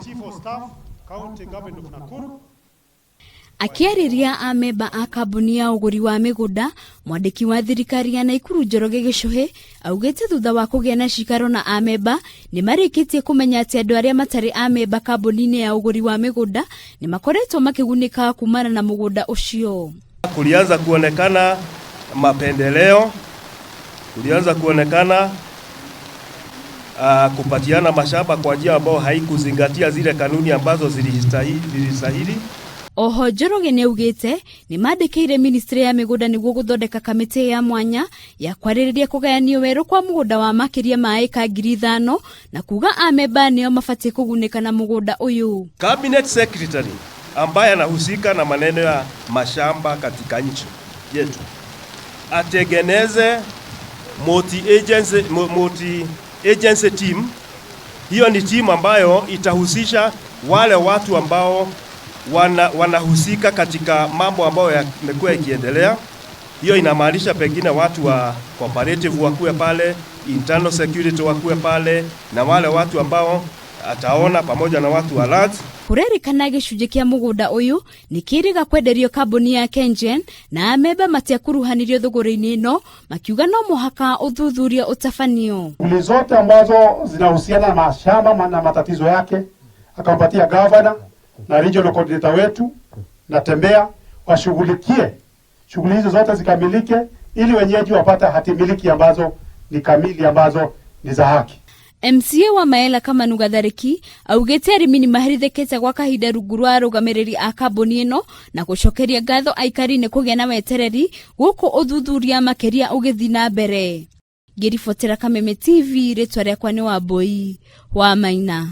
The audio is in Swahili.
Chief of Staff, County Government of Nakuru. Akiariria ameba a kambuni ya uguri wa migunda, mwandiki wa thirikari ya Naikuru Njoroge Gicuhi augite thutha wa kugĩa na cikaro na ameba ni marikitie kumenya ati andu aria matari ameba kambuni ya uguri wa migunda ni makoretwo makigunika kumana na mugunda ucio. Kulianza kuonekana mapendeleo, kulianza kuonekana kupatiana mashamba kwa njia ambayo haikuzingatia zile kanuni ambazo zilistahili. Oho Njoroge ni augite ni mandikire ministry ya migunda niguo guthondeka kamiti ya mwanya ya kwaririria kugayanio weru kwa mugunda wa makiria ma eka 5,000 na kuga ameba nio mafatie kugunika na mugunda uyu. Cabinet Secretary ambaye anahusika na maneno ya mashamba katika nchi yetu atengeneze multi agency team. Hiyo ni team ambayo itahusisha wale watu ambao wanahusika katika mambo ambayo yamekuwa yakiendelea. Hiyo inamaanisha pengine watu wa cooperative wakuwe pale, internal security wakuwe pale, na wale watu ambao ataona pamoja na watu wa lands. Kurerikana gicunjĩ kia mugunda uyu ni kiriga kwenderio kambuni ya KenGen na ameba matia kuruhanirio thogora-inĩ ĩno makiuga no muhaka uthuthuria utafanio. Shughuli zote ambazo zinahusiana na mashamba na matatizo yake akampatia governor na regional coordinator wetu na Tembea washughulikie shughuli hizo zote zikamilike, ili wenyeji wapate hatimiliki ambazo ni kamili, ambazo ni za haki. MCA wa Maela Kamanu Gatharĩki augite arimi ni mahirithĩkĩte gwa kahinda rungu rwa arũgamĩrĩri a kambuni ĩno na gucokeria ngatho aikari nĩ kũgĩa na wetereri gũkũ ũthuthuria makĩria ũgĩthiĩ na mbere. Ngĩribotera Kameme TV, rĩtwa rĩakwa nĩ Wambui wa Maina.